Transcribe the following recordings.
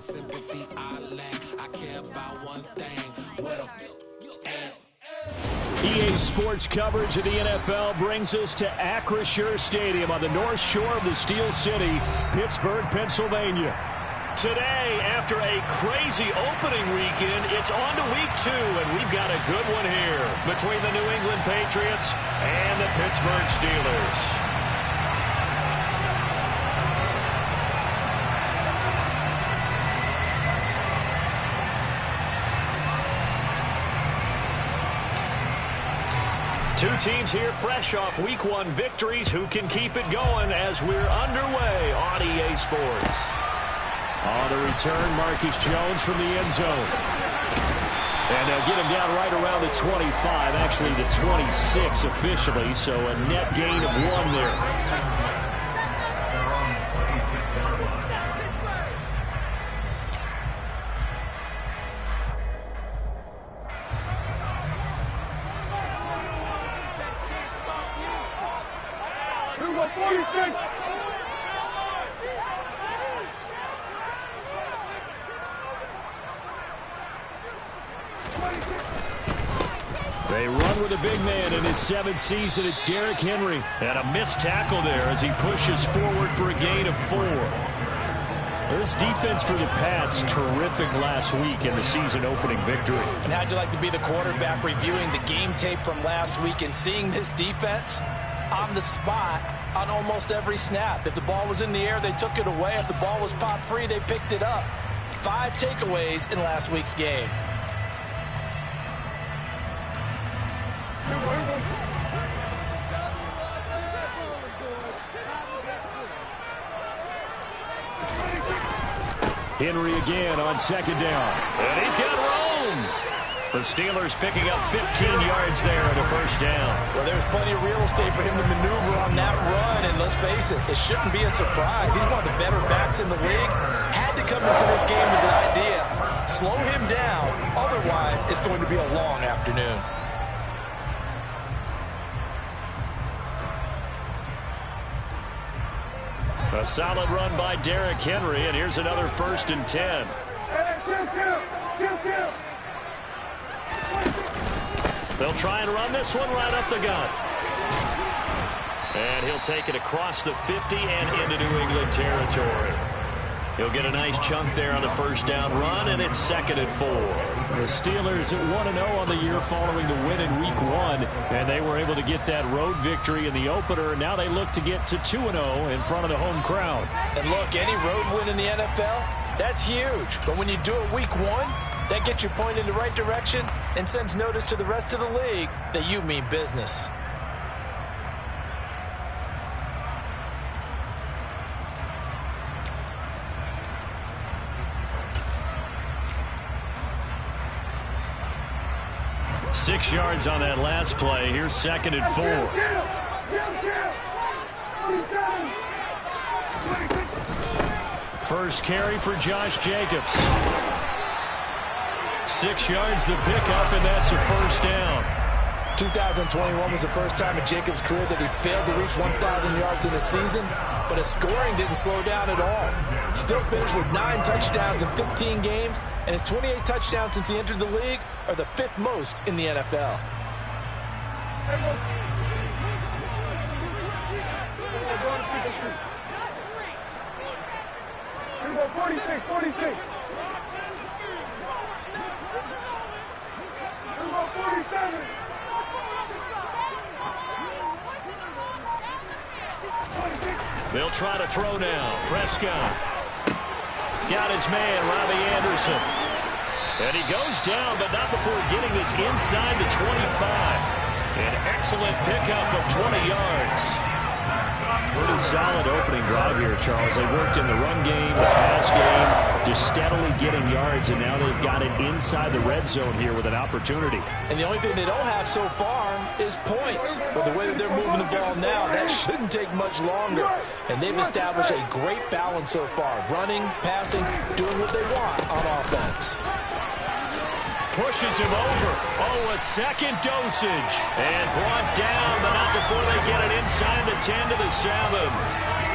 sympathy I lack. I care about one thing. Where the at? EA Sports coverage of the NFL brings us to Acrisure Stadium on the north shore of the Steel City, Pittsburgh, Pennsylvania. Today, after a crazy opening weekend, it's on to week 2, and we've got a good one here between the New England Patriots and the Pittsburgh Steelers. Two teams here fresh off Week 1 victories. Who can keep it going as we're underway on EA Sports? On the return, Marcus Jones from the end zone. And they'll get him down right around the 25, actually the 26 officially, so a net gain of 1 there. They run with a big man in his 7th season. It's Derrick Henry. And a missed tackle there as he pushes forward for a gain of 4. This defense for the Pats, terrific last week in the season-opening victory. And how'd you like to be the quarterback reviewing the game tape from last week and seeing this defense on the spot on almost every snap? If the ball was in the air, they took it away. If the ball was popped free, they picked it up. 5 takeaways in last week's game. Henry again on 2nd down. And he's got room. The Steelers picking up 15 yards there at a 1st down. Well, there's plenty of real estate for him to maneuver on that run. And let's face it, it shouldn't be a surprise. He's one of the better backs in the league. Had to come into this game with the idea, slow him down. Otherwise, it's going to be a long afternoon. A solid run by Derrick Henry, and here's another 1st and 10. They'll try and run this one right up the gut. And he'll take it across the 50 and into New England territory. He'll get a nice chunk there on the 1st down run, and it's 2nd and 4. The Steelers at 1-0 on the year following the win in Week 1, and they were able to get that road victory in the opener. Now they look to get to 2-0 in front of the home crowd. And look, any road win in the NFL, that's huge. But when you do it Week 1, that gets you pointed in the right direction and sends notice to the rest of the league that you mean business. Six yards on that last play. Here's 2nd and 4. First carry for Josh Jacobs. 6 yards the pickup, and that's a 1st down. 2021 was the first time in Jacobs' career that he failed to reach 1,000 yards in a season, but his scoring didn't slow down at all. Still finished with 9 touchdowns in 15 games, and his 28 touchdowns since he entered the league are the 5th most in the NFL. They'll try to throw now. Prescott got his man, Robbie Anderson. And he goes down, but not before getting this inside the 25. An excellent pickup of 20 yards. Pretty solid opening drive here, Charles. They worked in the run game, the pass game, just steadily getting yards, and now they've got it inside the red zone here with an opportunity. And the only thing they don't have so far is points. But the way that they're moving the ball now, that shouldn't take much longer. And they've established a great balance so far. Running, passing, doing what they want on offense. Pushes him over. Oh, a second dosage. And brought down, but not before they get it inside the 10 to the 7.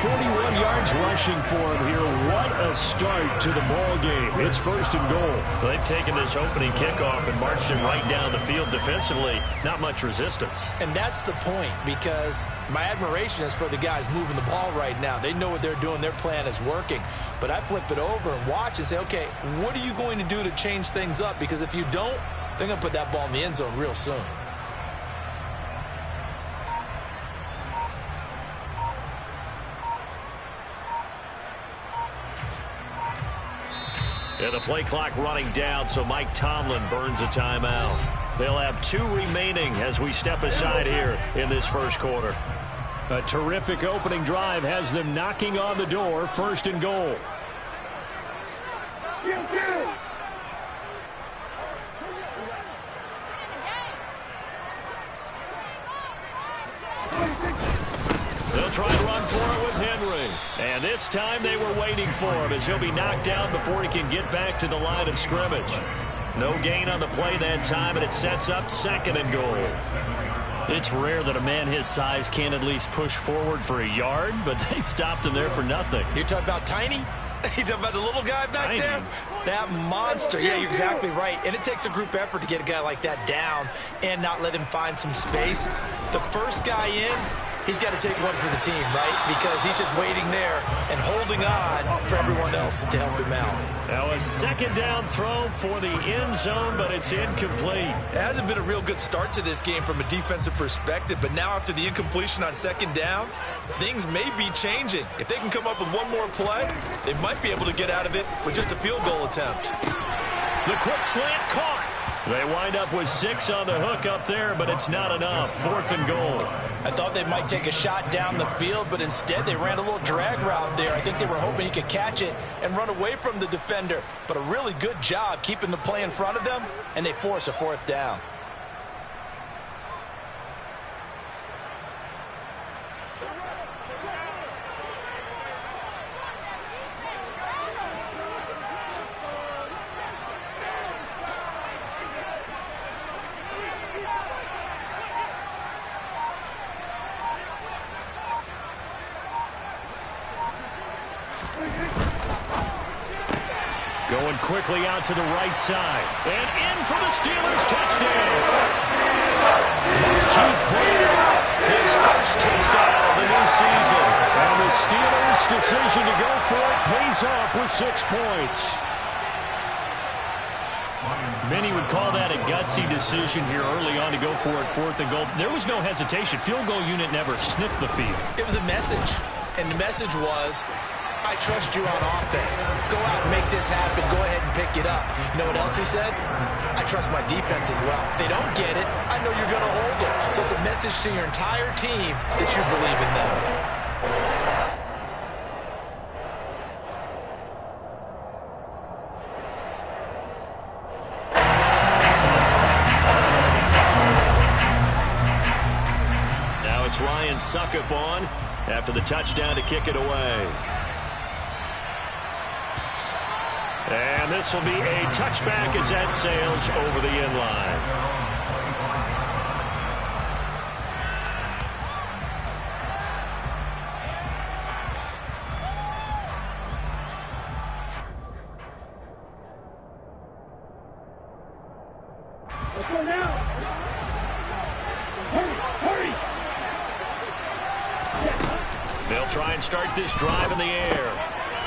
41 yards rushing for him here. What a start to the ball game. It's 1st and goal. They've taken this opening kickoff and marched him right down the field defensively. Not much resistance. And that's the point, because my admiration is for the guys moving the ball right now. They know what they're doing. Their plan is working. But I flip it over and watch and say, okay, what are you going to do to change things up? Because if you don't, they're going to put that ball in the end zone real soon. Yeah, the play clock running down, so Mike Tomlin burns a timeout. They'll have 2 remaining as we step aside here in this first quarter. A terrific opening drive has them knocking on the door. 1st and goal. They'll try to run for it with Henry. And this time they were waiting for him, as he'll be knocked down before he can get back to the line of scrimmage. No gain on the play that time, and it sets up 2nd and goal. It's rare that a man his size can't at least push forward for a yard, but they stopped him there for nothing. You're talking about Tiny? You talking about the little guy back Tiny. there? That monster. Yeah, you're exactly right. And it takes a group effort to get a guy like that down and not let him find some space. The first guy in, he's got to take one for the team, right? Because he's just waiting there and holding on for everyone else to help him out. Now a 2nd down throw for the end zone, but it's incomplete. It hasn't been a real good start to this game from a defensive perspective, but now after the incompletion on 2nd down, things may be changing. If they can come up with one more play, they might be able to get out of it with just a field goal attempt. The quick slant caught. They wind up with 6 on the hook up there, but it's not enough. 4th and goal. I thought they might take a shot down the field, but instead they ran a little drag route there. I think they were hoping he could catch it and run away from the defender. But a really good job keeping the play in front of them, and they force a 4th down. Going quickly out to the right side. And in for the Steelers touchdown. Marquise Brown, his first touchdown of the new season. And the Steelers' decision to go for it pays off with 6 points. Many would call that a gutsy decision here early on to go for it, 4th and goal. There was no hesitation. Field goal unit never sniffed the field. It was a message, and the message was, I trust you on offense. Go out and make this happen. Go ahead and pick it up. You know what else he said? I trust my defense as well. If they don't get it, I know you're going to hold them. So it's a message to your entire team that you believe in them. Now it's Ryan Suckup on after the touchdown to kick it away. And this will be a touchback as that sails over the end line. Let's go now. Hurry. They'll try and start this drive in the air.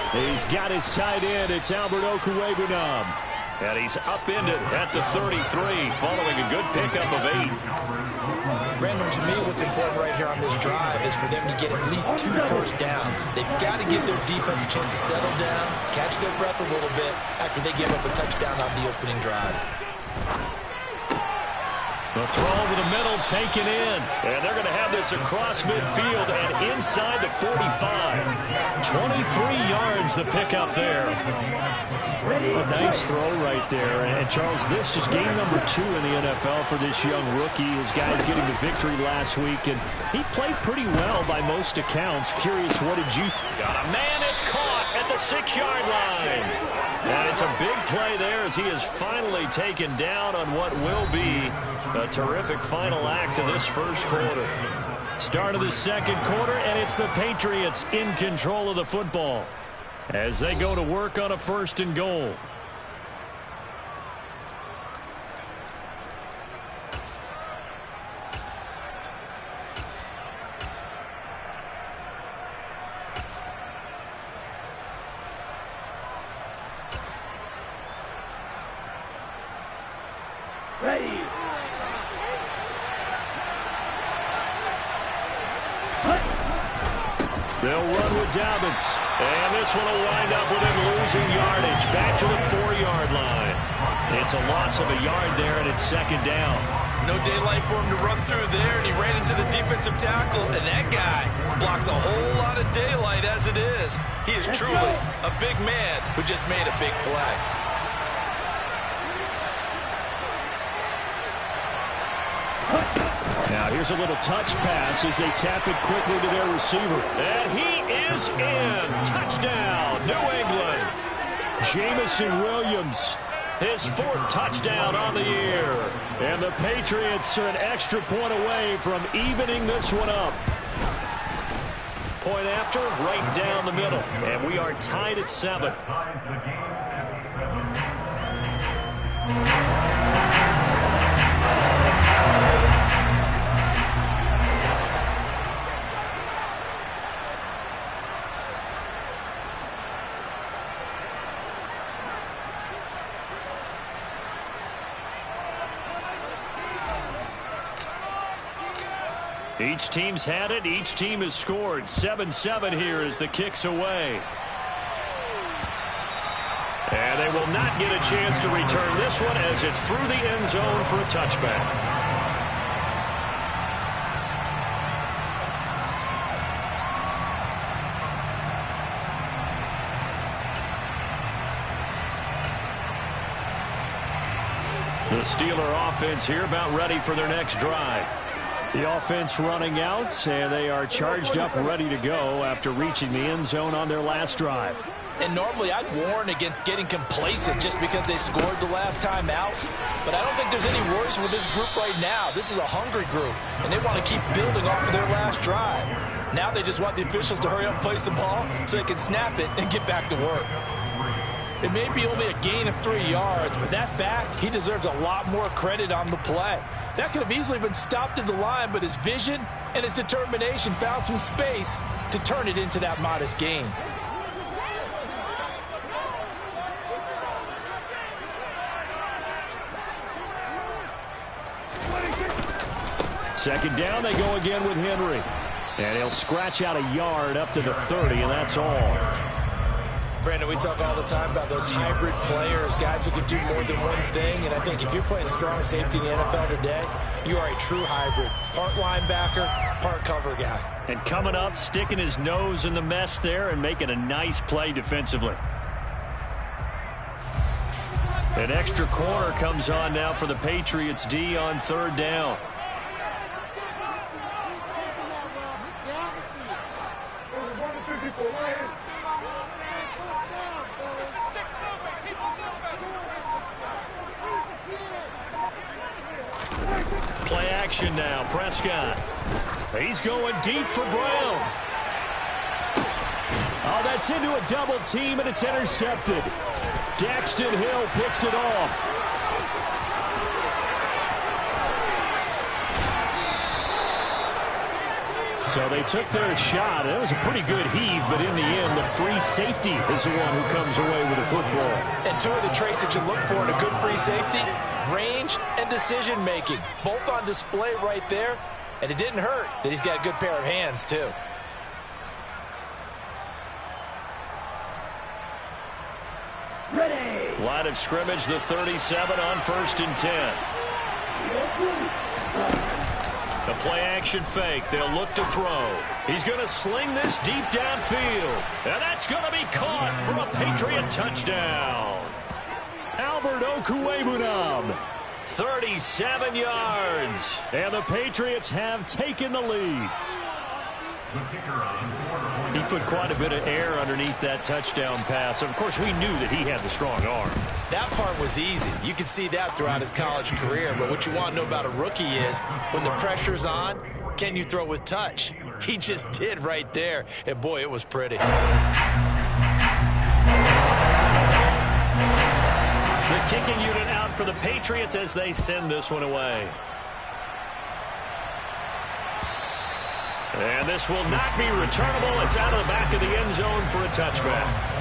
He's got his tight end. It's Albert Okwuegbunam. And he's upended at the 33, following a good pickup of 8. Brandon, to me, what's important right here on this drive is for them to get at least 2 first downs. They've got to give their defense a chance to settle down, catch their breath a little bit after they give up a touchdown on the opening drive. The throw over the middle taken in. And they're going to have this across midfield and inside the 45. 23 yards the pickup there. A nice throw right there. And Charles, this is game number 2 in the NFL for this young rookie. His guys getting the victory last week. And he played pretty well by most accounts. Curious, what did you... Got a man, it's caught at the 6-yard line. And it's a big play there as he is finally taken down on what will be a terrific final act of this first quarter. Start of the second quarter, and it's the Patriots in control of the football as they go to work on a 1st and goal. Ready. They'll run with Dobbins. And this one will wind up with him losing yardage. Back to the 4-yard line. It's a loss of a yard there, and it's 2nd down. No daylight for him to run through there, and he ran into the defensive tackle, and that guy blocks a whole lot of daylight as it is. He is truly a big man who just made a big play. Now here's a little touch pass as they tap it quickly to their receiver. And he is in. Touchdown, New England. Jamison Williams, his 4th touchdown on the year. And the Patriots are an extra point away from evening this one up. Point after, right down the middle. And we are tied at 7. Each team's had it. Each team has scored. 7-7 here as the kick's away. And they will not get a chance to return this one as it's through the end zone for a touchback. The Steeler offense here about ready for their next drive. The offense running out, and they are charged up ready to go after reaching the end zone on their last drive. And normally I'd warn against getting complacent just because they scored the last time out. But I don't think there's any worries with this group right now. This is a hungry group, and they want to keep building off of their last drive. Now they just want the officials to hurry up and place the ball so they can snap it and get back to work. It may be only a gain of 3 yards, but that back, he deserves a lot more credit on the play. That could have easily been stopped at the line, but his vision and his determination found some space to turn it into that modest gain. Second down, they go again with Henry. And he'll scratch out a yard up to the 30, and that's all. Brandon, we talk all the time about those hybrid players, guys who can do more than one thing. And I think if you're playing strong safety in the NFL today, you are a true hybrid. Part linebacker, part cover guy. And coming up, sticking his nose in the mess there and making a nice play defensively. An extra corner comes on now for the Patriots D on 3rd down. Play action now, Prescott. He's going deep for Brown. Oh, that's into a double team, and it's intercepted. Daxton Hill picks it off. So they took their shot. It was a pretty good heave, but in the end, the free safety is the one who comes away with the football. And two of the traits that you look for in a good free safety, range and decision-making. Both on display right there, and it didn't hurt that he's got a good pair of hands, too. Ready. Line of scrimmage, the 37 on 1st and 10. The play-action fake. They'll look to throw. He's going to sling this deep downfield. And that's going to be caught for a Patriot touchdown. Albert Okwuegbunam, 37 yards. And the Patriots have taken the lead. He put quite a bit of air underneath that touchdown pass. Of course, we knew that he had the strong arm. That part was easy. You could see that throughout his college career. But what you want to know about a rookie is when the pressure's on, can you throw with touch? He just did right there, and boy, it was pretty. The kicking unit out for the Patriots as they send this one away. And this will not be returnable. It's out of the back of the end zone for a touchback.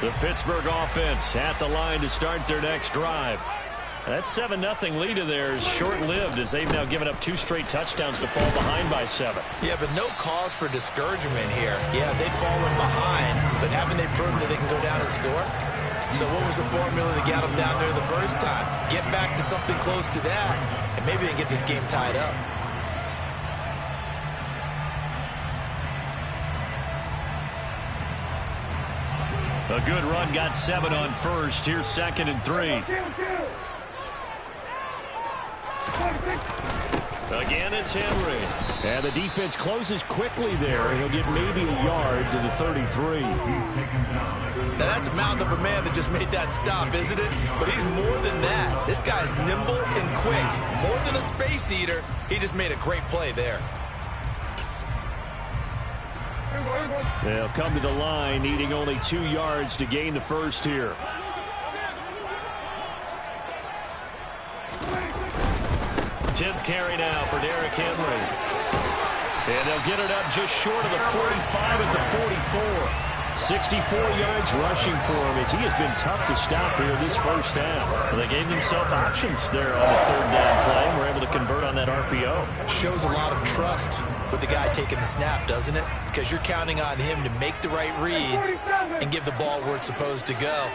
The Pittsburgh offense at the line to start their next drive. That 7-0 lead of theirs short-lived as they've now given up 2 straight touchdowns to fall behind by 7. Yeah, but no cause for discouragement here. Yeah, they've fallen behind, but haven't they proven that they can go down and score? So what was the formula that got them down there the first time? Get back to something close to that, and maybe they can get this game tied up. A good run got 7 on first. Here's 2nd and 3. Again, it's Henry. And the defense closes quickly there. He'll get maybe a yard to the 33. Now, that's a mountain of a man that just made that stop, isn't it? But he's more than that. This guy's nimble and quick. More than a space eater. He just made a great play there. They'll come to the line, needing only 2 yards to gain the first here. Tenth carry now for Derrick Henry. And they'll get it up just short of the 45 at the 44. 64 yards rushing for him as he has been tough to stop here this first half. Well, they gave themselves options there on the 3rd down play and were able to convert on that RPO. Shows a lot of trust with the guy taking the snap, doesn't it? Because you're counting on him to make the right reads and give the ball where it's supposed to go.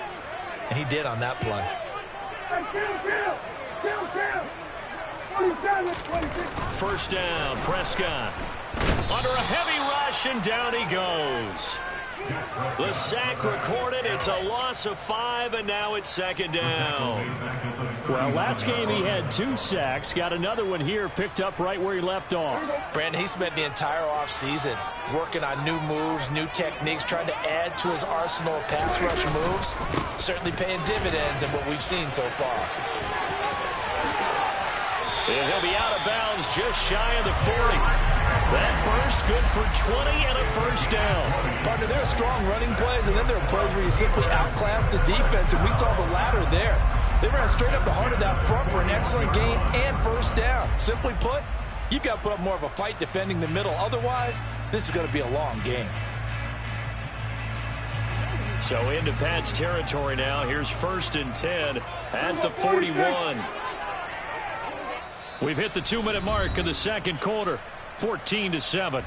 And he did on that play. First down, Prescott. Under a heavy rush, and down he goes. The sack recorded. It's a loss of 5, and now it's 2nd down. Well, last game he had 2 sacks. Got another one here, picked up right where he left off. Brandon, he spent the entire offseason working on new moves, new techniques, trying to add to his arsenal of pass rush moves. Certainly paying dividends in what we've seen so far. And he'll be out of bounds just shy of the 40. That burst good for 20 and a first down. Partner, there are strong running plays, and then there are plays where you simply outclass the defense, and we saw the latter there. They ran straight up the heart of that front for an excellent gain and first down. Simply put, you've got to put up more of a fight defending the middle. Otherwise, this is going to be a long game. So into Pat's territory now. Here's 1st and 10 at the 41. We've hit the 2-minute mark of the 2nd quarter. 14-7.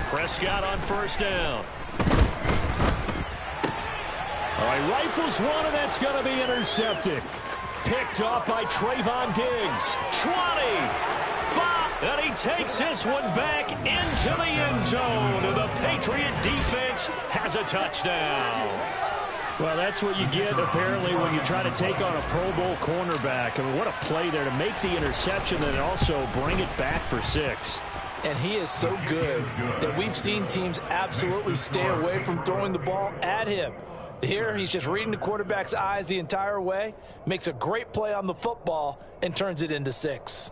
Prescott on first down. All right, rifles one, and that's going to be intercepted. Picked off by Trayvon Diggs. 20, 5, and he takes this one back into the end zone. And the Patriot defense has a touchdown. Well, that's what you get, apparently, when you try to take on a Pro Bowl cornerback. I mean, what a play there to make the interception and also bring it back for 6. And he is so good that we've seen teams absolutely stay away from throwing the ball at him. Here, he's just reading the quarterback's eyes the entire way, makes a great play on the football, and turns it into 6.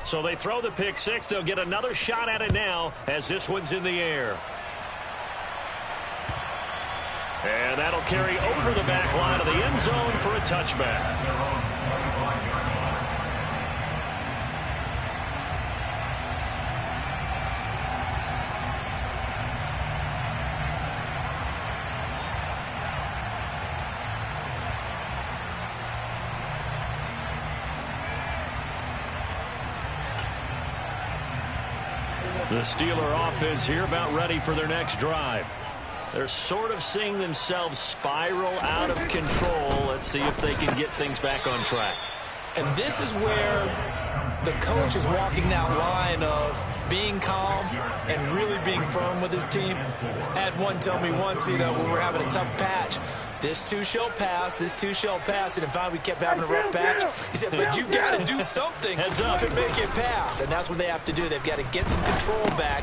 So they throw the pick 6. They'll get another shot at it now as this one's in the air. And that'll carry over the back line of the end zone for a touchback. The Steeler offense here about ready for their next drive. They're sort of seeing themselves spiral out of control. Let's see if they can get things back on track. And this is where the coach is walking that line of being calm and really being firm with his team. Had one tell me once, when we were having a tough patch, this too shall pass, this too shall pass. And finally we kept having a rough patch. He said, but you got to do something to make it pass. And that's what they have to do. They've got to get some control back.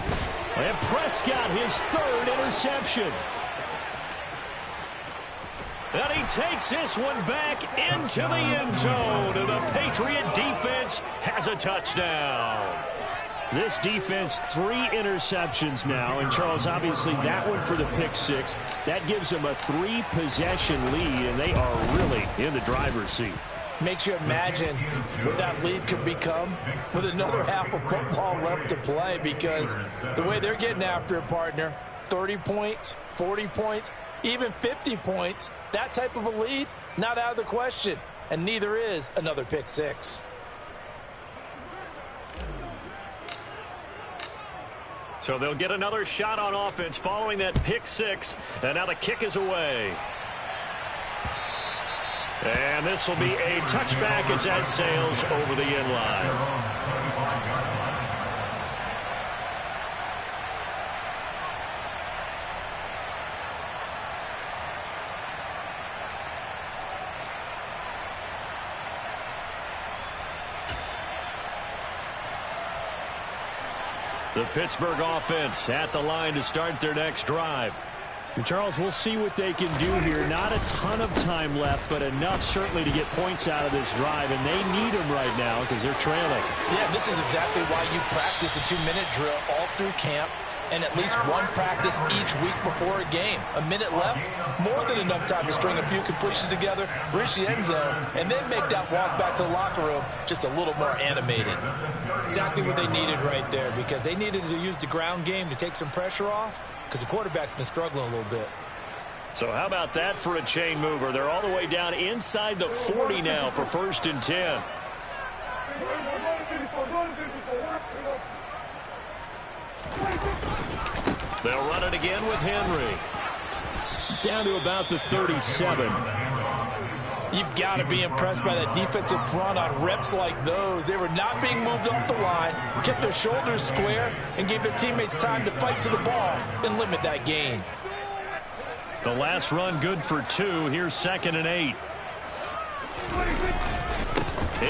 And Prescott, his third interception. And he takes this one back into the end zone. And the Patriot defense has a touchdown. This defense, 3 interceptions now. And, Charles, obviously that one for the pick 6. That gives them a 3-possession lead, and they are really in the driver's seat. Makes you imagine what that lead could become with another half of football left to play, because the way they're getting after it, partner, 30 points, 40 points, even 50 points, that type of a lead, not out of the question. And neither is another pick 6. So they'll get another shot on offense following that pick 6. And now the kick is away. And this will be a touchback as that sails over the end line. The Pittsburgh offense at the line to start their next drive. And Charles, we'll see what they can do here. Not a ton of time left, but enough certainly to get points out of this drive, and they need them right now because they're trailing. Yeah, this is exactly why you practice a 2-minute drill all through camp and at least one practice each week before a game. A minute left, more than enough time to string a few completions together, reach the end zone, and then make that walk back to the locker room just a little more animated. Exactly what they needed right there, because they needed to use the ground game to take some pressure off, because the quarterback's been struggling a little bit. So how about that for a chain mover? They're all the way down inside the 40 now for 1st and 10. They'll run it again with Henry. Down to about the 37. You've got to be impressed by that defensive front on reps like those. They were not being moved off the line, kept their shoulders square, and gave their teammates time to fight to the ball and limit that gain. The last run good for 2. Here's 2nd and 8.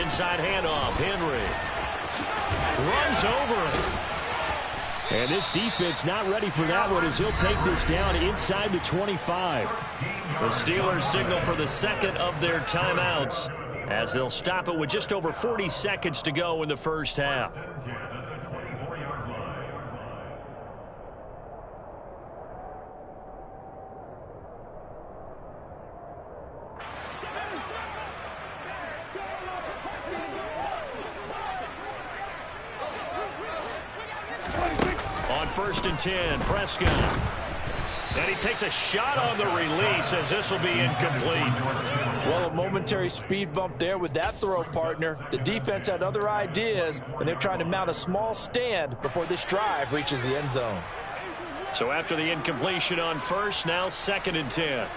Inside handoff, Henry. Runs over it. And this defense not ready for that one as he'll take this down inside the 25. The Steelers signal for the second of their timeouts as they'll stop it with just over 40 seconds to go in the first half. On 1st and 10, Prescott. And he takes a shot on the release as this will be incomplete. Well, a momentary speed bump there with that throw, partner. The defense had other ideas, and they're trying to mount a small stand before this drive reaches the end zone. So after the incompletion on 1st, now 2nd and 10.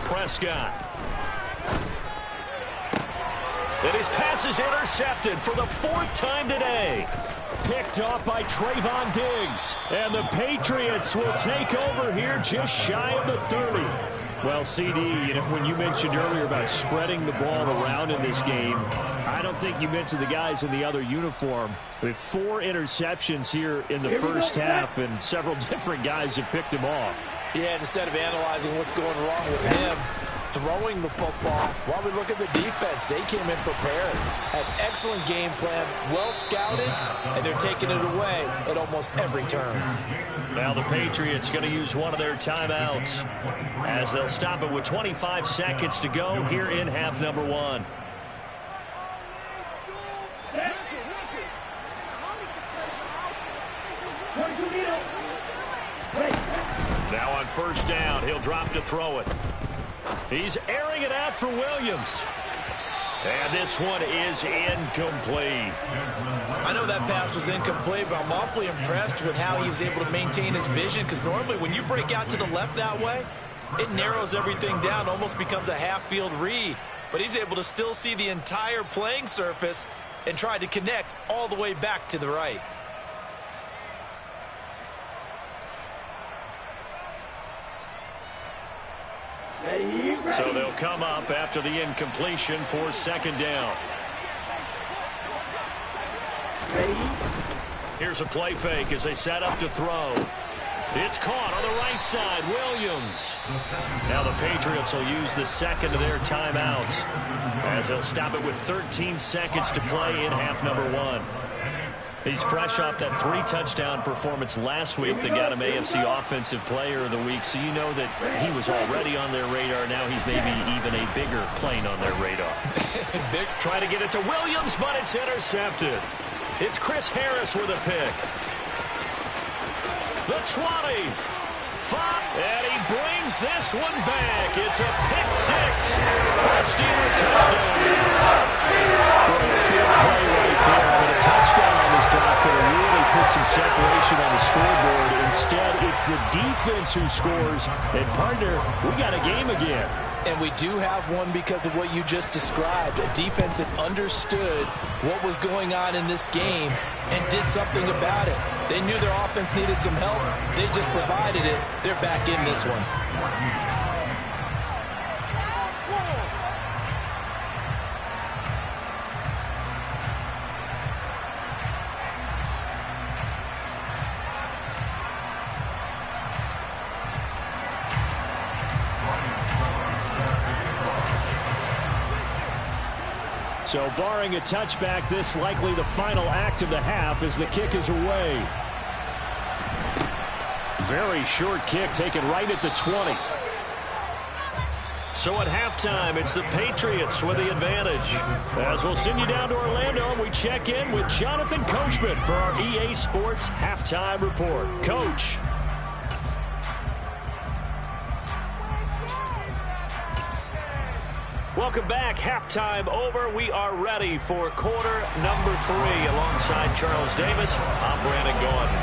Prescott. And his pass is intercepted for the 4th time today. Picked off by Trayvon Diggs. And the Patriots will take over here just shy of the 30. Well, CD, when you mentioned earlier about spreading the ball around in this game, I don't think you mentioned the guys in the other uniform. With 4 interceptions here in the first half, and several different guys have picked him off. Yeah, and instead of analyzing what's going wrong with him, throwing the football, while we look at the defense, they came in prepared. Had excellent game plan, well scouted, and they're taking it away at almost every turn. Now the Patriots going to use one of their timeouts as they'll stop it with 25 seconds to go here in half number 1. Now on 1st down, he'll drop to throw it. He's airing it out for Williams. And this one is incomplete. I know that pass was incomplete, but I'm awfully impressed with how he was able to maintain his vision, because normally when you break out to the left that way, it narrows everything down, almost becomes a half-field read. But he's able to still see the entire playing surface and try to connect all the way back to the right. So they'll come up after the incompletion for second down. Here's a play fake as they set up to throw. It's caught on the right side. Williams. Now the Patriots will use the second of their timeouts as they'll stop it with 13 seconds to play in half number 1. He's fresh off that 3-touchdown performance last week that got him AFC Offensive Player of the Week, so you know that he was already on their radar. Now he's maybe even a bigger plane on their radar. Trying to get it to Williams, but it's intercepted. It's Chris Harris with a pick. The 20. 5. And he brings this one back. It's a pick 6 for a Steeler touchdown. Big play right there. But a touchdown on this drive could have really put some separation on the scoreboard. Instead, it's the defense who scores. And, partner, we got a game again. And we do have one because of what you just described. A defense that understood what was going on in this game and did something about it. They knew their offense needed some help. They just provided it. They're back in this one. So barring a touchback, this likely the final act of the half as the kick is away. Very short kick taken right at the 20. So at halftime, it's the Patriots with the advantage. As we'll send you down to Orlando, we check in with Jonathan Coachman for our EA Sports Halftime Report. Coach. Welcome back. Halftime over. We are ready for quarter number 3. Alongside Charles Davis, I'm Brandon Gordon.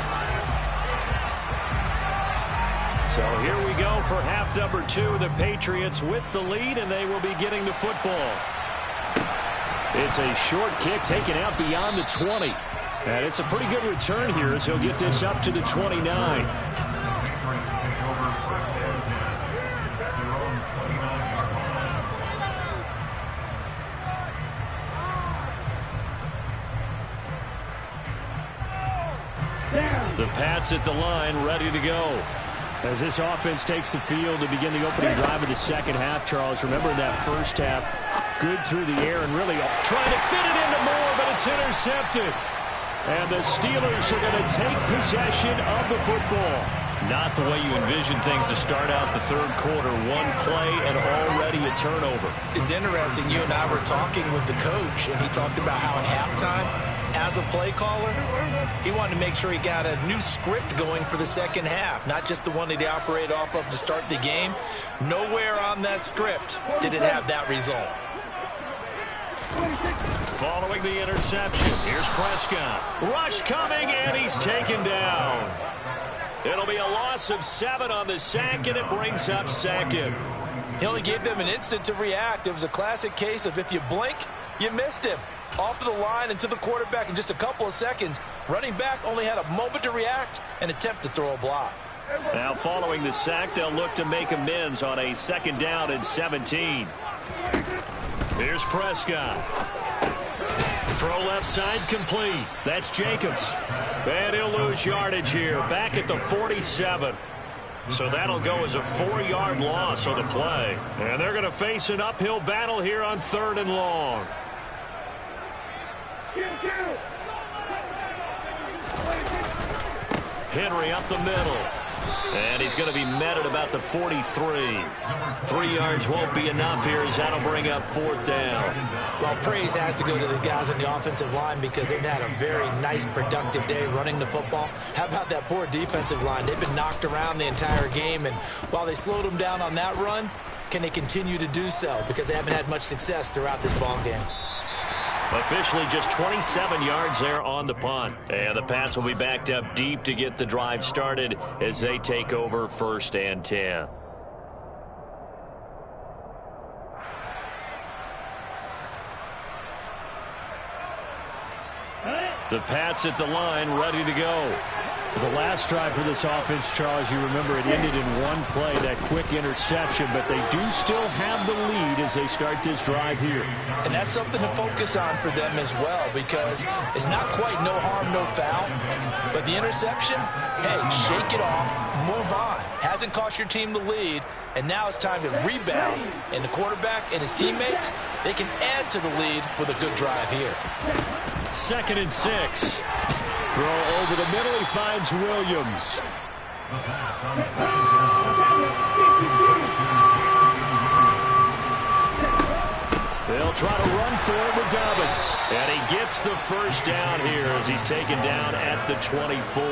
So here we go for half number 2. The Patriots with the lead, and they will be getting the football. It's a short kick taken out beyond the 20. And it's a pretty good return here as he'll get this up to the 29. The Pats at the line, ready to go. As this offense takes the field to begin the opening drive of the second half, Charles, remember that first half, good through the air and really trying to fit it into Moore, but it's intercepted. And the Steelers are going to take possession of the football. Not the way you envision things to start out the third quarter. One play and already a turnover. It's interesting. You and I were talking with the coach, and he talked about how at halftime, as a play caller, he wanted to make sure he got a new script going for the second half, not just the one that he operated off of to start the game. Nowhere on that script did it have that result. Following the interception, here's Prescott. Rush coming, and he's taken down. It'll be a loss of 7 on the sack, and it brings up second. He only gave them an instant to react. It was a classic case of if you blink, you missed him. Off of the line and to the quarterback in just a couple of seconds. Running back only had a moment to react and attempt to throw a block. Now following the sack, they'll look to make amends on a second down and 17. Here's Prescott. Throw left side complete. That's Jacobs. And he'll lose yardage here. Back at the 47. So that'll go as a 4-yard loss on the play. And they're going to face an uphill battle here on 3rd and long. Henry up the middle. And he's going to be met at about the 43. 3 yards won't be enough here as that'll bring up 4th down. Well, praise has to go to the guys on the offensive line because they've had a very nice, productive day running the football. How about that poor defensive line? They've been knocked around the entire game, and while they slowed them down on that run, can they continue to do so? Because they haven't had much success throughout this ball game. Officially just 27 yards there on the punt. And the pass will be backed up deep to get the drive started as they take over 1st and 10. The Pats at the line, ready to go. The last drive for this offense, Charles, you remember it ended in one play, that quick interception, but they do still have the lead as they start this drive here. And that's something to focus on for them as well, because it's not quite no harm, no foul, but the interception, hey, shake it off, move on. Hasn't cost your team the lead, and now it's time to rebound, and the quarterback and his teammates, they can add to the lead with a good drive here. 2nd and 6. Throw over the middle, he finds Williams. They'll try to run for it with Dobbins. And he gets the first down here as he's taken down at the 24.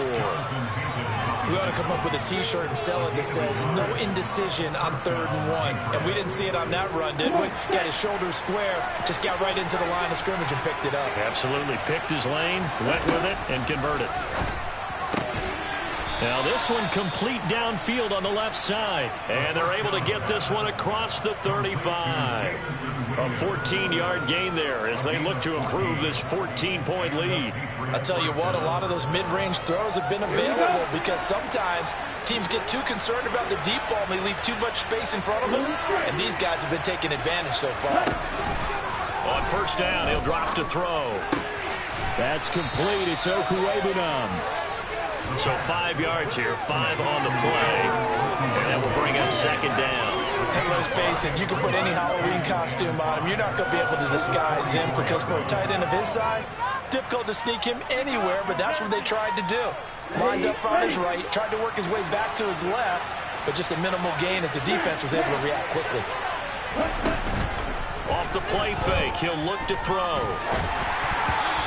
We ought to come up with a T-shirt and sell it that says, no indecision on 3rd and 1. And we didn't see it on that run, did we? Got his shoulders square, just got right into the line of scrimmage and picked it up. Absolutely. Picked his lane, went with it, and converted. Now this one complete downfield on the left side. And they're able to get this one across the 35. A 14-yard gain there as they look to improve this 14-point lead. I'll tell you what, a lot of those mid-range throws have been available because sometimes teams get too concerned about the deep ball and they leave too much space in front of them. And these guys have been taking advantage so far. On 1st down, he'll drop to throw. That's complete. It's Okuwebunam. So 5 yards here, 5 on the play. And that will bring up 2nd down. And let's face it, you can put any Halloween costume on him. You're not going to be able to disguise him because for a tight end of his size, difficult to sneak him anywhere, but that's what they tried to do. Lined up on his right, tried to work his way back to his left, but just a minimal gain as the defense was able to react quickly. Off the play fake, he'll look to throw.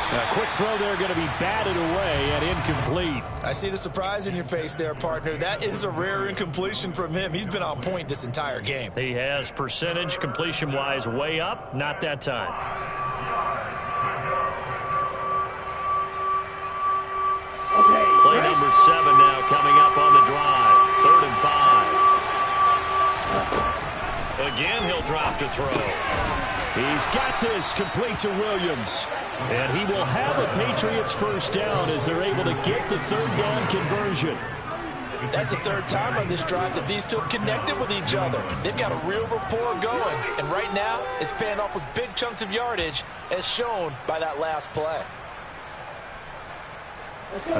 A quick throw there going to be batted away and incomplete. I see the surprise in your face there, partner. That is a rare incompletion from him. He's been on point this entire game. He has percentage completion-wise way up, not that time. Play number 7 now coming up on the drive. 3rd and 5. Again, he'll drop to throw. He's got this complete to Williams. And he will have a Patriots first down as they're able to get the 3rd down conversion. That's the 3rd time on this drive that these two have connected with each other. They've got a real rapport going. And right now, it's paying off with big chunks of yardage as shown by that last play.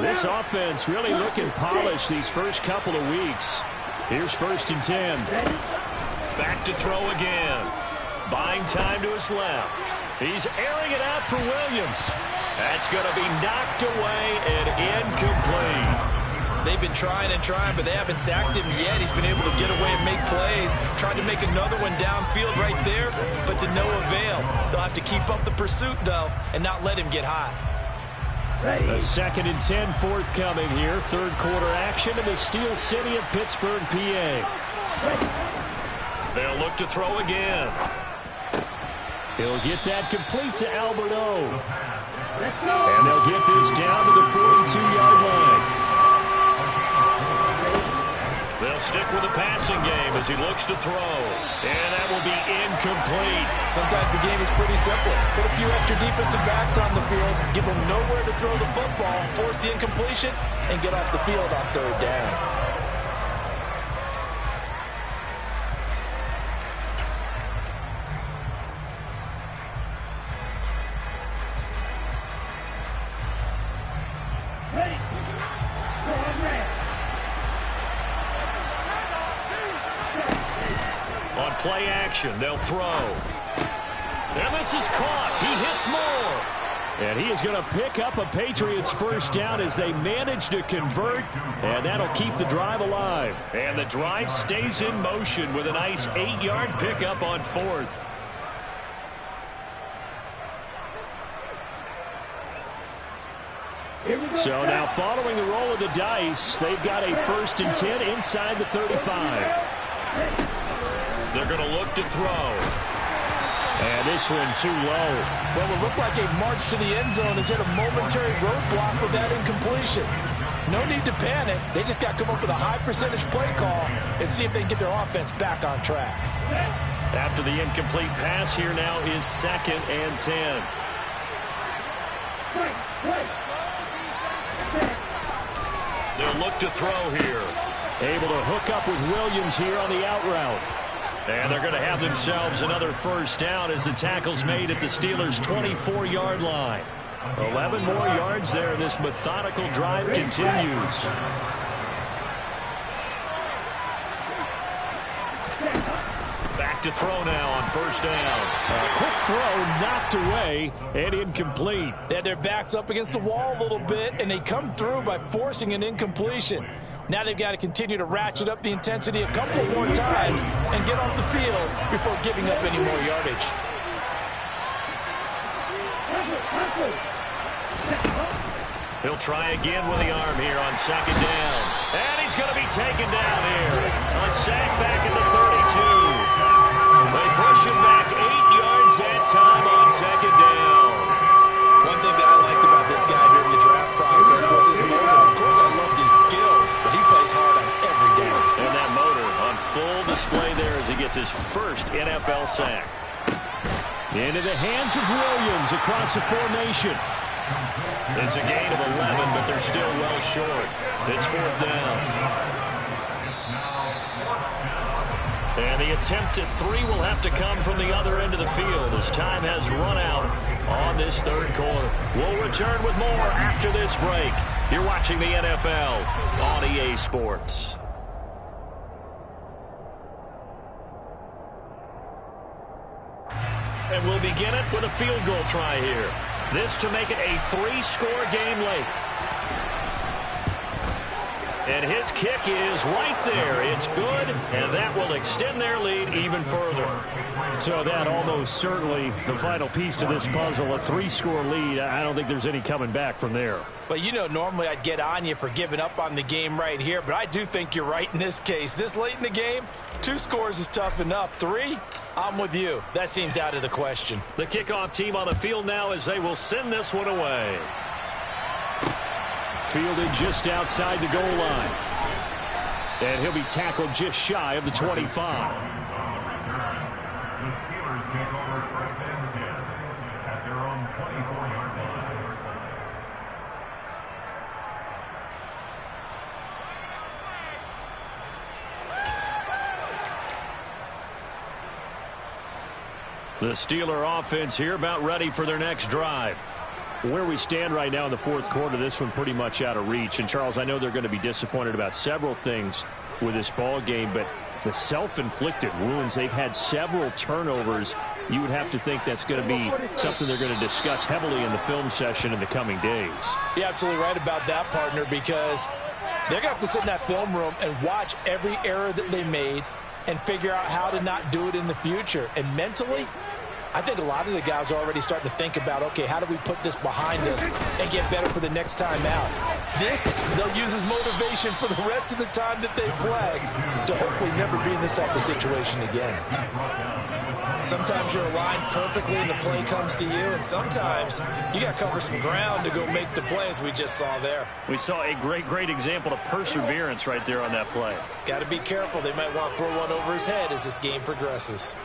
This offense really looking polished these first couple of weeks. Here's 1st and 10. Back to throw again. Buying time to his left. He's airing it out for Williams. That's going to be knocked away and incomplete. They've been trying and trying, but they haven't sacked him yet. He's been able to get away and make plays. Tried to make another one downfield right there, but to no avail. They'll have to keep up the pursuit, though, and not let him get hot. A 2nd and 10 forthcoming here. 3rd quarter action in the Steel City of Pittsburgh, PA. They'll look to throw again. He'll get that complete to Albert O. And they'll get this down to the 42-yard line. They'll stick with the passing game as he looks to throw. And that will be incomplete. Sometimes the game is pretty simple. Put a few extra defensive backs on the field, give them nowhere to throw the football, force the incompletion, and get off the field on 3rd down. On play action, they'll throw. And this is caught. He hits more. And he is going to pick up a Patriots first down as they manage to convert. And that'll keep the drive alive. And the drive stays in motion with a nice 8-yard pickup on 4th. So now following the roll of the dice, they've got a 1st and 10 inside the 35. They're going to look to throw. And this one too low. Well, it looked like a march to the end zone has hit a momentary roadblock with that incompletion. No need to panic. They just got to come up with a high percentage play call and see if they can get their offense back on track. After the incomplete pass, here now is 2nd and 10. They'll look to throw here. Able to hook up with Williams here on the out route. And they're going to have themselves another first down as the tackle's made at the Steelers' 24-yard line. 11 more yards there. This methodical drive continues. Back to throw now on first down. A quick throw knocked away and incomplete. They had their backs up against the wall a little bit, and they come through by forcing an incompletion. Now they've got to continue to ratchet up the intensity a couple more times and get off the field before giving up any more yardage. He'll try again with the arm here on 2nd down. And he's going to be taken down here. A sack back at the 32. They push him back 8 yards that time on 2nd down. One thing that I liked about this guy during the draft process was his motor. Of course, I loved his skills, but he plays hard on every down. And that motor on full display there as he gets his first NFL sack. Into the hands of Williams across the formation. It's a gain of 11, but they're still well short. It's 4th down. And the attempt at 3 will have to come from the other end of the field as time has run out on this 3rd quarter. We'll return with more after this break. You're watching the NFL on EA Sports. And we'll begin it with a field goal try here. This to make it a 3-score game late. And his kick is right there. It's good, and that will extend their lead even further. So that almost certainly the final piece to this puzzle, a 3-score lead. I don't think there's any coming back from there. Well, you know, normally I'd get on you for giving up on the game right here, but I do think you're right in this case. This late in the game, 2 scores is tough enough. 3, I'm with you. That seems out of the question. The kickoff team on the field now as they will send this one away. Fielded just outside the goal line. And he'll be tackled just shy of the 25. The Steelers take over 1st and 10 at their own 24-yard line. The Steeler offense here about ready for their next drive. Where we stand right now in the 4th quarter, this one pretty much out of reach. And, Charles, I know they're going to be disappointed about several things with this ball game, but the self-inflicted wounds, they've had several turnovers. You would have to think that's going to be something they're going to discuss heavily in the film session in the coming days. You're absolutely right about that, partner, because they're going to have to sit in that film room and watch every error that they made and figure out how to not do it in the future. And mentally, I think a lot of the guys are already starting to think about, okay, how do we put this behind us and get better for the next time out? This, they'll use as motivation for the rest of the time that they play to hopefully never be in this type of situation again. Sometimes you're aligned perfectly and the play comes to you, and sometimes you got to cover some ground to go make the play, as we just saw there. We saw a great example of perseverance right there on that play. Got to be careful. They might want to throw one over his head as this game progresses.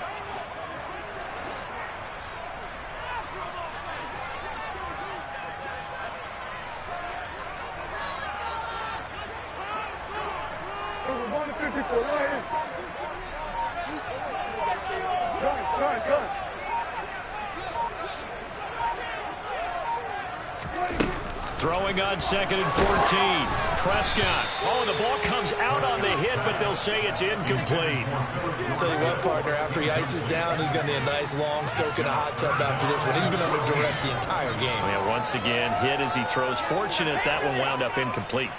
Throwing on 2nd and 14. Prescott. Oh, the ball comes out on the hit, but they'll say it's incomplete. I'll tell you what, partner, after he ices down, he's going to need a nice long soak in a hot tub after this one. He's been under duress the entire game. Yeah, once again, hit as he throws. Fortunate that one wound up incomplete.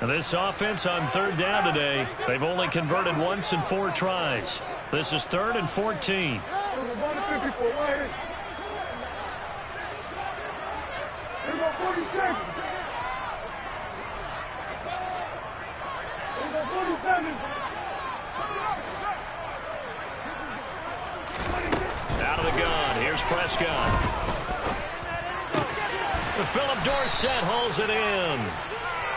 And this offense on 3rd down today, they've only converted once in 4 tries. This is 3rd and 14. Out of the gun, here's Prescott. Philip Dorsett hauls it in.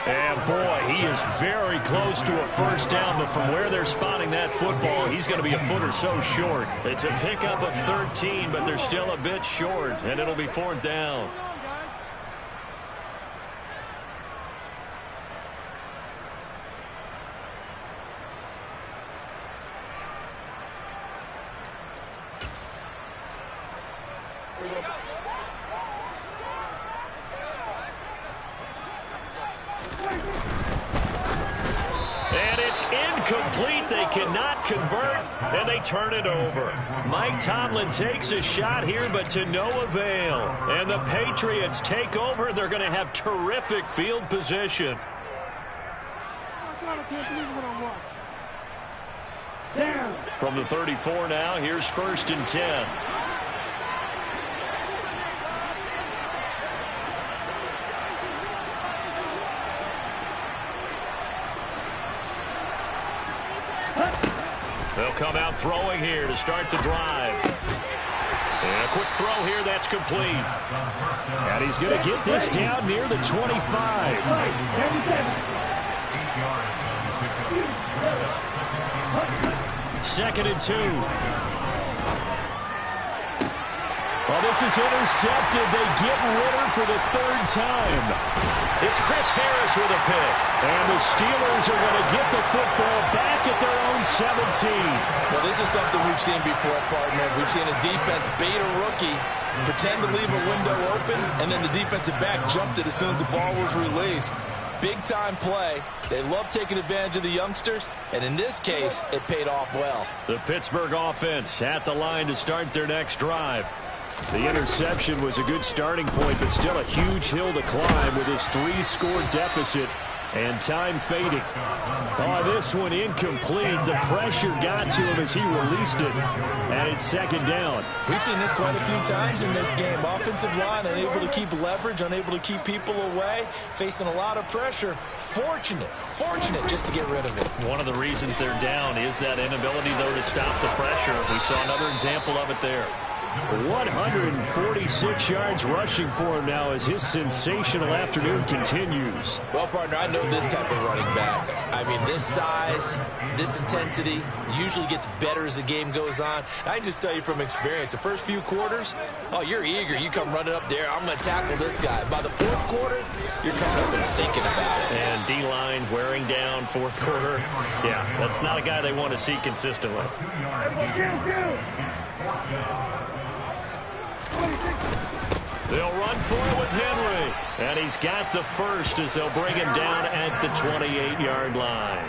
And boy, he is very close to a first down, but from where they're spotting that football, he's going to be a foot or so short. It's a pickup of 13, but they're still a bit short, and it'll be fourth down. And it's incomplete. They cannot convert, and they turn it over. Mike Tomlin takes a shot here, but to no avail. And the Patriots take over. They're going to have terrific field position. From the 34 now, here's 1st and 10. They'll come out throwing here to start the drive. And a quick throw here, that's complete. And he's going to get this down near the 25. 2nd and 2. Well, this is intercepted. They get Ritter for the 3rd time. It's Chris Harris with a pick. And the Steelers are going to get the football back at their own 17. Well, this is something we've seen before, partner. We've seen a defense bait a rookie, pretend to leave a window open, and then the defensive back jumped it as soon as the ball was released. Big-time play. They love taking advantage of the youngsters, and in this case, it paid off well. The Pittsburgh offense at the line to start their next drive. The interception was a good starting point, but still a huge hill to climb with his 3-score deficit and time fading. Oh, this one incomplete. The pressure got to him as he released it, and it's 2nd down. We've seen this quite a few times in this game. Offensive line unable to keep leverage, unable to keep people away, facing a lot of pressure. Fortunate just to get rid of it. One of the reasons they're down is that inability, though, to stop the pressure. We saw another example of it there. 146 yards rushing for him now as his sensational afternoon continues. Well, partner, I know this type of running back. I mean, this size, this intensity usually gets better as the game goes on. I can just tell you from experience, the first few quarters, oh, you're eager. You come running up there, I'm going to tackle this guy. By the 4th quarter, you're coming up and thinking about it. And D-line wearing down 4th quarter. Yeah, that's not a guy they want to see consistently. They'll run for it with Henry. And he's got the first as they'll bring him down at the 28-yard line.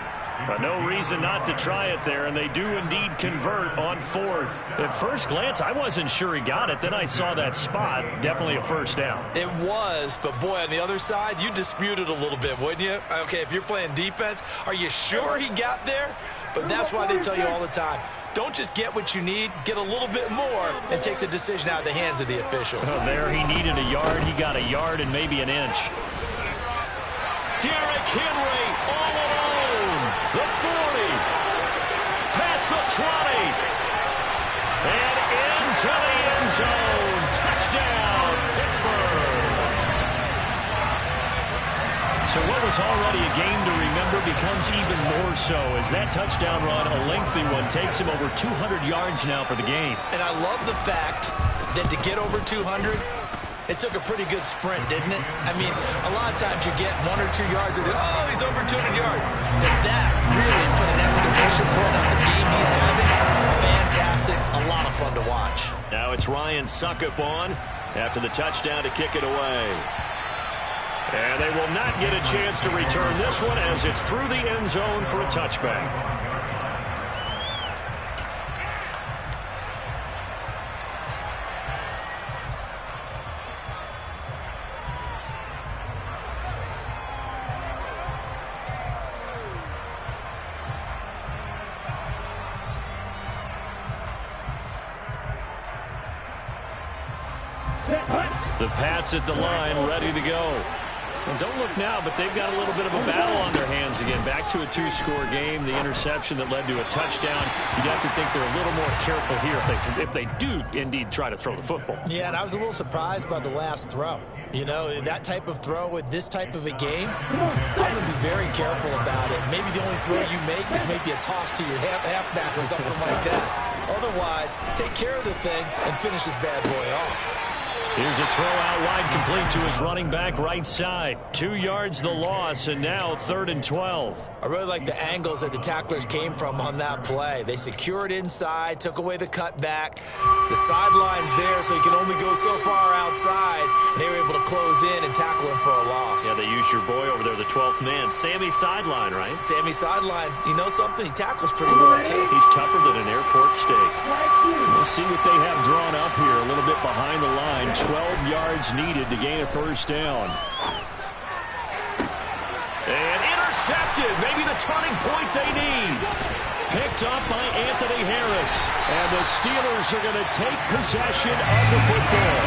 But no reason not to try it there, and they do indeed convert on 4th. At first glance, I wasn't sure he got it. Then I saw that spot. Definitely a first down. It was, but boy, on the other side, you disputed a little bit, wouldn't you? Okay, if you're playing defense, are you sure he got there? But that's why they tell you all the time, don't just get what you need, get a little bit more, and take the decision out of the hands of the officials. Oh, there he needed a yard. He got a yard and maybe an inch. Derrick Henry all alone. The 40. Past the 20. And into the end zone. Touchdown, Pittsburgh. So what was already a game to remember becomes even more so as that touchdown run, a lengthy one, takes him over 200 yards now for the game. And I love the fact that to get over 200, it took a pretty good sprint, didn't it? I mean, a lot of times you get 1 or 2 yards and, oh, he's over 200 yards. But that really put an exclamation point on the game he's having. Fantastic. A lot of fun to watch. Now it's Ryan Suckup on after the touchdown to kick it away. And they will not get a chance to return this one as it's through the end zone for a touchback. Hut. The Pats at the line, ready to go. Well, don't look now, but they've got a little bit of a battle on their hands again. Back to a two-score game. The interception that led to a touchdown. You'd have to think they're a little more careful here if they do indeed try to throw the football. Yeah, and I was a little surprised by the last throw. You know, that type of throw with this type of a game, I'm going to be very careful about it. Maybe the only throw you make is maybe a toss to your halfback or something like that. Otherwise, take care of the thing and finish this bad boy off. Here's a throw out wide, complete to his running back right side. 2 yards the loss, and now 3rd and 12. I really like the angles that the tacklers came from on that play. They secured inside, took away the cutback. The sideline's there, so he can only go so far outside, and they were able to close in and tackle him for a loss. Yeah, they used your boy over there, the 12th man. Sammy Sideline, right? Sammy Sideline. You know something? He tackles pretty well, too. He's tougher than an airport steak. We'll see what they have drawn up here, a little bit behind the line. 12 yards needed to gain a first down. And intercepted. Maybe the turning point they need. Picked up by Anthony Harris. And the Steelers are going to take possession of the football.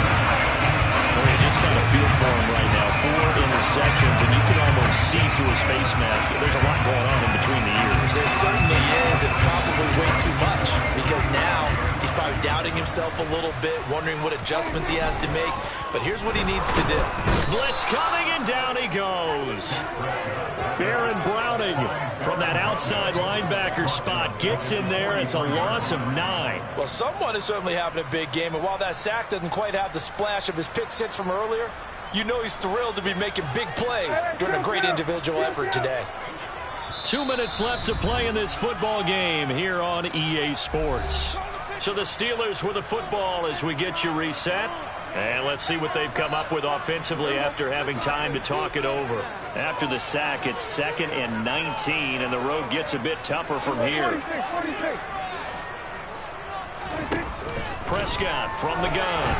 Well, you just kind of feel for him right now. 4 interceptions, and you can almost see through his face mask. There's a lot going on in between the ears. There certainly is, and probably way too much, because now he's probably doubting himself a little bit, wondering what adjustments he has to make. But here's what he needs to do. Blitz coming, and down he goes. Baron Browning from that outside linebacker spot gets in there. It's a loss of 9. Well, someone is certainly having a big game, and while that sack doesn't quite have the splash of his pick six from earlier, you know he's thrilled to be making big plays during a great individual effort today. 2 minutes left to play in this football game here on EA Sports. So the Steelers with the football as we get you reset. And let's see what they've come up with offensively after having time to talk it over. After the sack, it's 2nd and 19, and the road gets a bit tougher from here. Prescott from the gun.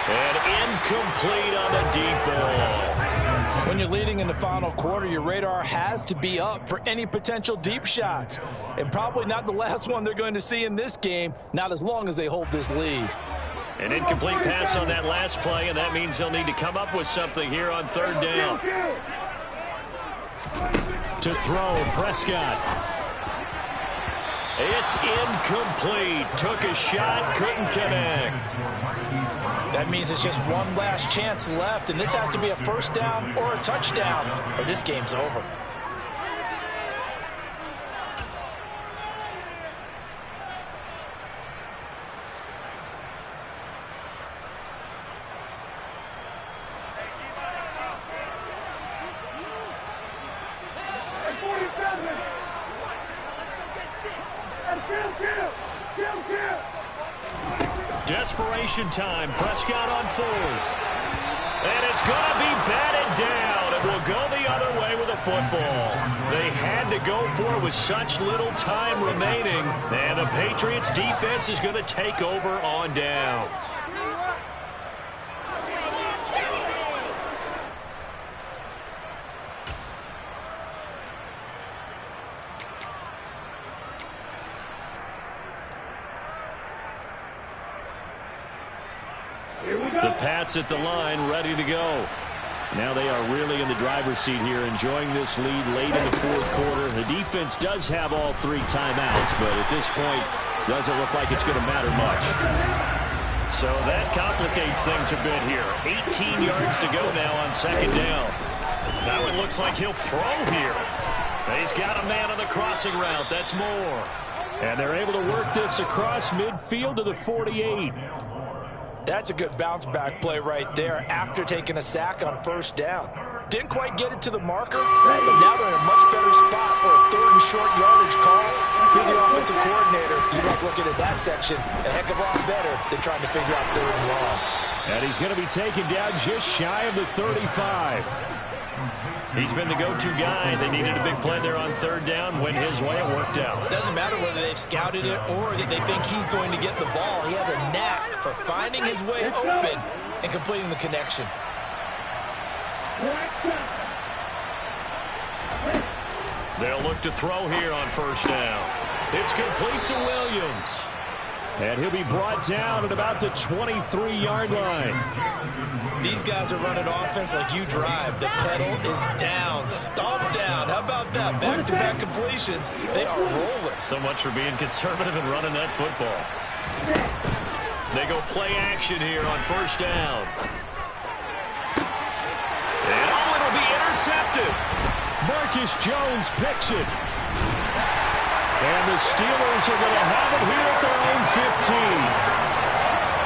And incomplete on the deep ball. When you're leading in the final quarter, your radar has to be up for any potential deep shots. And probably not the last one they're going to see in this game, not as long as they hold this lead. An incomplete pass on that last play, and that means they'll need to come up with something here on 3rd down. To throw, Prescott. It's incomplete. Took a shot, couldn't connect. That means it's just one last chance left, and this has to be a first down or a touchdown, or this game's over. Desperation time. Prescott on 4th. And it's going to be batted down. It will go the other way with the football. They had to go for it with such little time remaining. And the Patriots defense is going to take over on downs. The Pats at the line, ready to go. Now they are really in the driver's seat here, enjoying this lead late in the 4th quarter. The defense does have all 3 timeouts, but at this point, doesn't look like it's going to matter much. So that complicates things a bit here. 18 yards to go now on 2nd down. Now it looks like he'll throw here. He's got a man on the crossing route. That's Moore. And they're able to work this across midfield to the 48. That's a good bounce-back play right there after taking a sack on 1st down. Didn't quite get it to the marker, but now they're in a much better spot for a 3rd and short yardage call. If you're the offensive coordinator, you like looking at that section a heck of a lot better than trying to figure out 3rd and long. And he's going to be taken down just shy of the 35. He's been the go-to guy. They needed a big play there on 3rd down. Went his way, it worked out. Doesn't matter whether they've scouted it or that they think he's going to get the ball. He has a knack for finding his way open and completing the connection. They'll look to throw here on 1st down. It's complete to Williams. And he'll be brought down at about the 23-yard line. These guys are running offense like you drive. The pedal is down, stomped down. How about that? Back-to-back completions. They are rolling. So much for being conservative and running that football. They go play action here on first down. And it'll be intercepted. Marcus Jones picks it. And the Steelers are going to have it here at their own 15.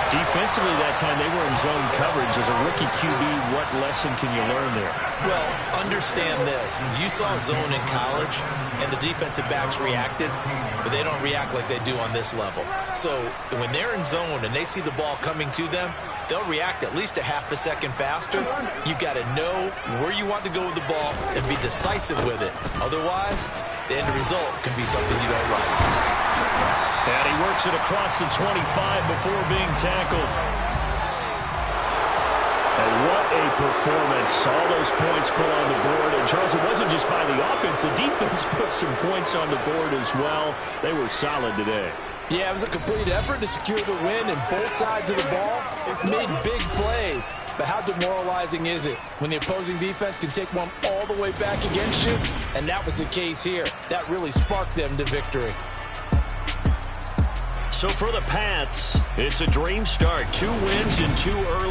Defensively that time, they were in zone coverage. As a rookie QB, what lesson can you learn there? Well, understand this. You saw zone in college, and the defensive backs reacted, but they don't react like they do on this level. So when they're in zone and they see the ball coming to them, they'll react at least a half a second faster. You've got to know where you want to go with the ball and be decisive with it. Otherwise, the end result can be something you don't like. And he works it across the 25 before being tackled. And what a performance. All those points put on the board. And, Charles, it wasn't just by the offense. The defense put some points on the board as well. They were solid today. Yeah, it was a complete effort to secure the win, and both sides of the ball made big plays. But how demoralizing is it when the opposing defense can take one all the way back against you? And that was the case here. That really sparked them to victory. So for the Pats, it's a dream start. 2 wins in 2 early